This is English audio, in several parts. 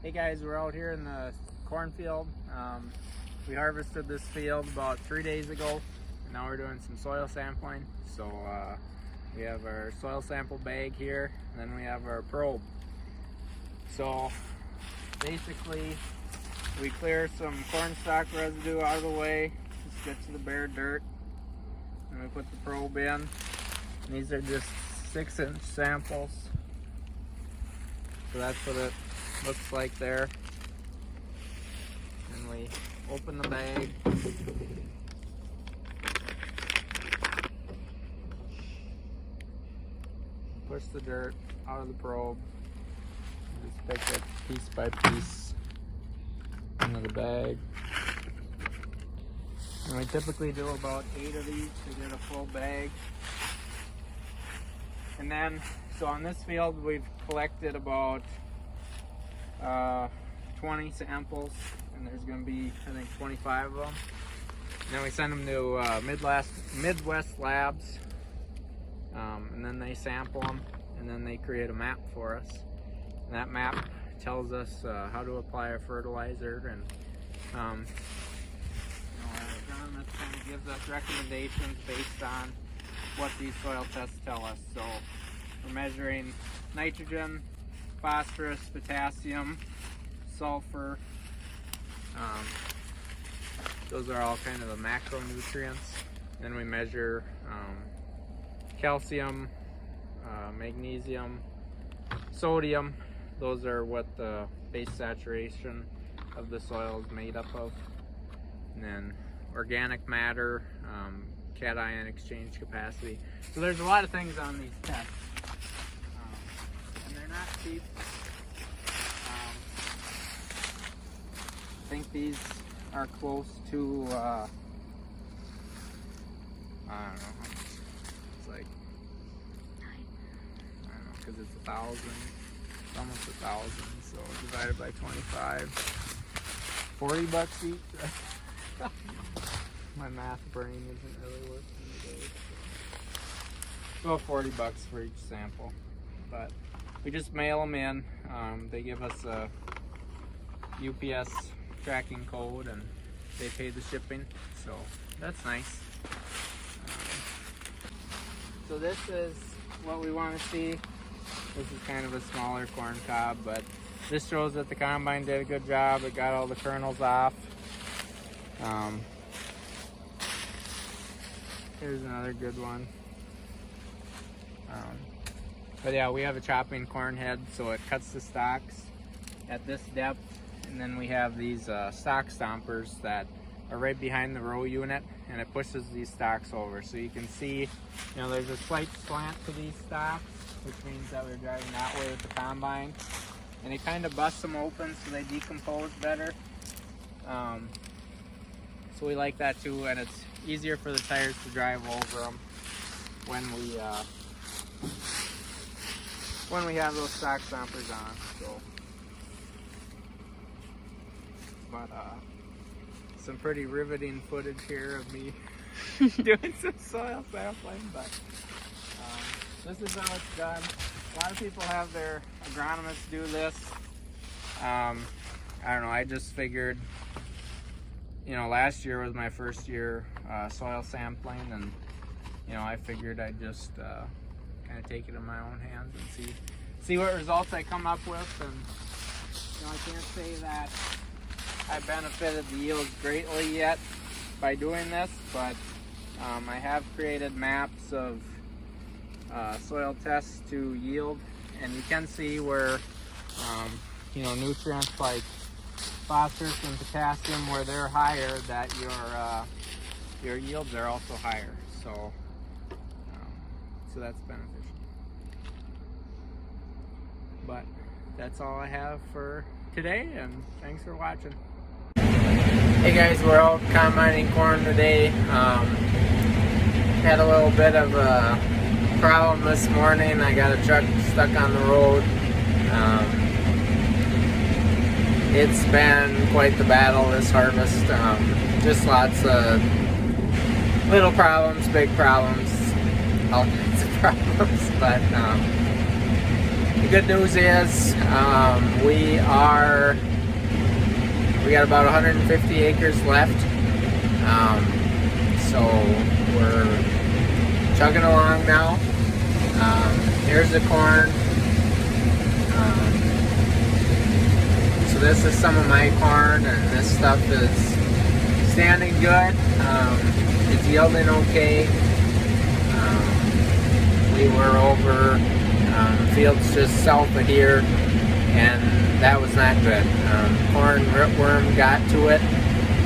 Hey guys, we're out here in the cornfield. We harvested this field about 3 days ago, and now we're doing some soil sampling. So we have our soil sample bag here, and then we have our probe. So basically, we clear some corn stalk residue out of the way, just get to the bare dirt, and we put the probe in. And these are just 6-inch samples. So that's what it looks like there. And we open the bag. Push the dirt out of the probe. Just pick it piece by piece into the bag. And we typically do about 8 of these to get a full bag. And then, so on this field we've collected about 20 samples, and there's going to be, I think, 25 of them. And then we send them to Midwest Labs, and then they sample them, and then they create a map for us. And that map tells us how to apply a fertilizer, and our agronomist kind of gives us recommendations based on what these soil tests tell us. So we're measuring nitrogen, phosphorus, potassium, sulfur. Those are all kind of the macronutrients. Then we measure calcium, magnesium, sodium. Those are what the base saturation of the soil is made up of. And then organic matter, cation exchange capacity. So there's a lot of things on these tests. And they're not cheap. I think these are close to, I don't know how much. It's like, I don't know, because it's 1,000. It's almost 1,000. So divided by 25. 40 bucks each. My math brain isn't really working today. So. Well, 40 bucks for each sample. But we just mail them in. They give us a UPS tracking code, and they pay the shipping, so that's nice. So this is what we want to see. This is kind of a smaller corn cob, but this shows that the combine did a good job. It got all the kernels off. Here's another good one. But yeah, we have a chopping corn head, so it cuts the stalks at this depth. And then we have these stalk stompers that are right behind the row unit, and it pushes these stalks over. So you can see, there's a slight slant to these stalks, which means that we're driving that way with the combine. And it kind of busts them open so they decompose better. So we like that too, and it's easier for the tires to drive over them when we have those stalk stompers on. So. But some pretty riveting footage here of me doing some soil sampling, but this is how it's done. A lot of people have their agronomists do this. I don't know, I just figured, last year was my first year soil sampling, and I figured I'd just kind of take it in my own hands and see what results I come up with. And I can't say that I benefited the yields greatly yet by doing this, but I have created maps of soil tests to yield, and you can see where nutrients like phosphorus and potassium, where they're higher, that your yields are also higher. So that's beneficial. But that's all I have for today, and thanks for watching. Hey guys, we're out combining corn today. Had a little bit of a problem this morning. I got a truck stuck on the road. It's been quite the battle this harvest. Just lots of little problems, big problems, all kinds of problems, but good news is we got about 150 acres left. So we're chugging along now. Here's the corn. So this is some of my corn, and this stuff is standing good. It's yielding okay. We were over fields just south of here, and that was not good. Corn rootworm got to it,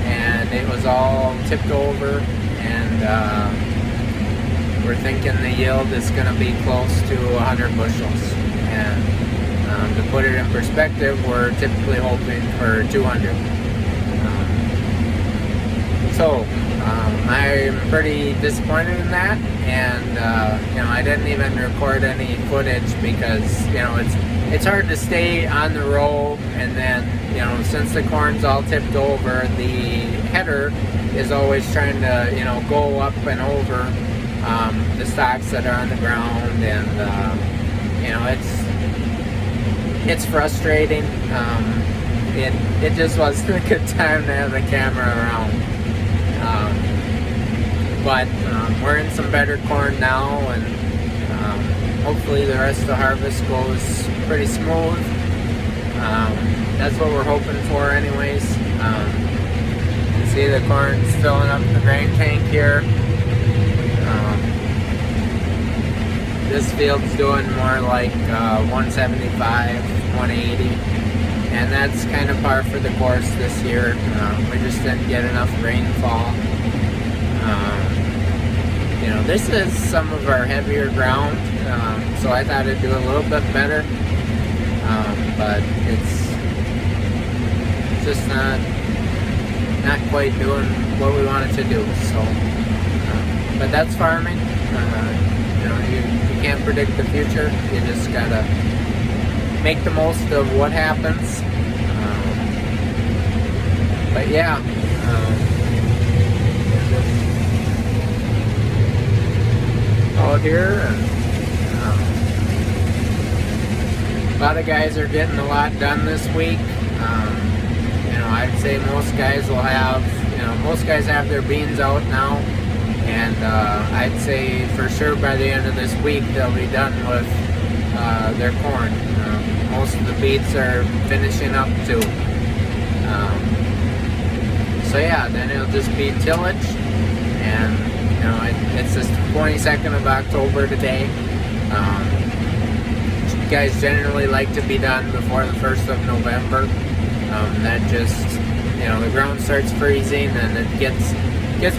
and it was all tipped over, and we're thinking the yield is going to be close to 100 bushels. And to put it in perspective, we're typically hoping for 200. I'm pretty disappointed in that, and I didn't even record any footage because it's hard to stay on the row, and then since the corn's all tipped over, the header is always trying to go up and over the stalks that are on the ground, and it's frustrating. It just wasn't a good time to have the camera around. But we're in some better corn now, and hopefully the rest of the harvest goes pretty smooth. That's what we're hoping for anyways. You can see the corn's filling up the grain tank here. This field's doing more like 175, 180, and that's kind of par for the course this year. We just didn't get enough rainfall. This is some of our heavier ground, so I thought it'd do a little bit better, but it's just not quite doing what we want it to do. So, but that's farming. You can't predict the future. You just gotta make the most of what happens. But yeah. Out here, and a lot of guys are getting a lot done this week. I'd say most guys will have, most guys have their beans out now, and I'd say for sure by the end of this week they'll be done with their corn. Most of the beets are finishing up too. So yeah, then it'll just be tillage, and it's the 22nd of October today. Guys generally like to be done before the 1st of November. That just, the ground starts freezing, and it gets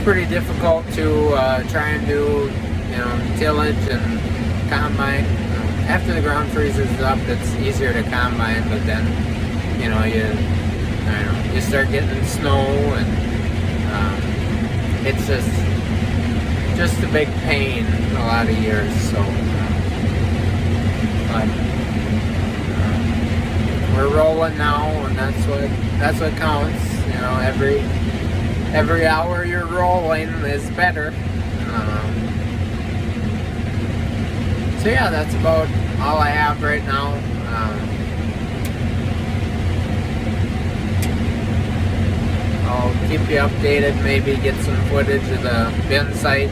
pretty difficult to try and do, tillage and combine. After the ground freezes up, it's easier to combine, but then, you start getting snow, and it's just a big pain a lot of years. So, but we're rolling now, and that's what counts. Every hour you're rolling is better. So yeah, that's about all I have right now. I'll keep you updated, maybe get some footage of the bin site.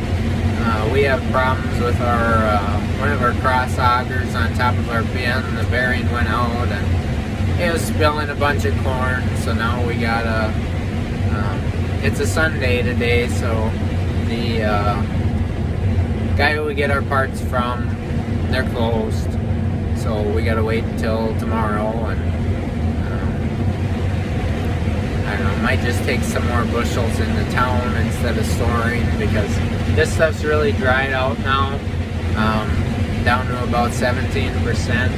We have problems with our one of our cross augers on top of our bin. The bearing went out, and it was spilling a bunch of corn, so now we gotta, it's a Sunday today, so the guy who we get our parts from, they're closed, so we gotta wait until tomorrow, and I don't know, might just take some more bushels into town instead of storing, because this stuff's really dried out now, down to about 17%.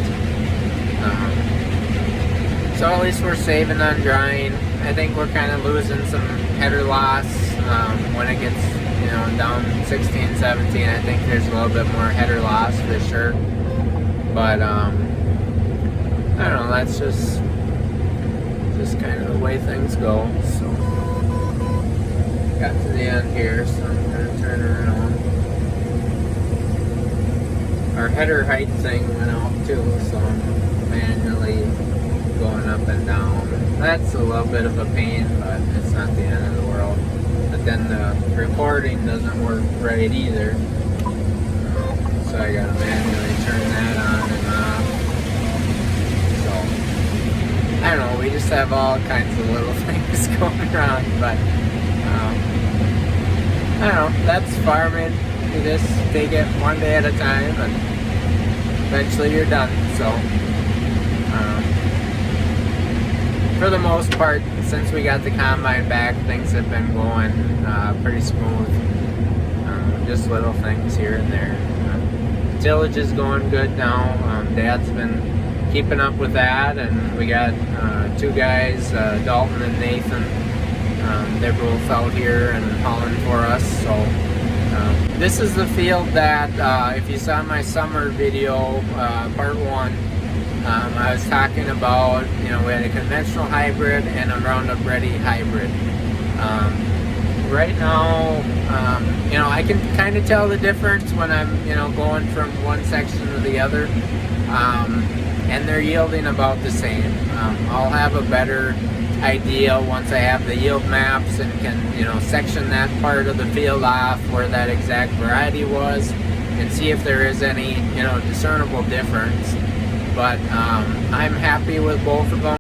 So at least we're saving on drying. I think we're kind of losing some header loss when it gets down 16, 17. I think there's a little bit more header loss for sure. But I don't know. That's just kind of the way things go. So got to the end here, so I'm gonna turn around. our header height thing went out too, so I'm manually going up and down. That's a little bit of a pain, but it's not the end of the world. But then the recording doesn't work right either, so I gotta manually turn that on and off. So I don't know, we just have all kinds of little things going on, but I don't know, that's farming. You just take it one day at a time and eventually you're done. So for the most part, since we got the combine back, things have been going pretty smooth. Just little things here and there. Tillage is going good now. Dad's been keeping up with that, and we got two guys, Dalton and Nathan. They're both out here and hauling for us. So this is the field that, if you saw my summer video, part 1, I was talking about, we had a conventional hybrid and a Roundup Ready hybrid. Right now, I can kind of tell the difference when I'm, going from one section to the other, and they're yielding about the same. I'll have a better idea once I have the yield maps and can, section that part of the field off where that exact variety was and see if there is any, discernible difference. But I'm happy with both of them.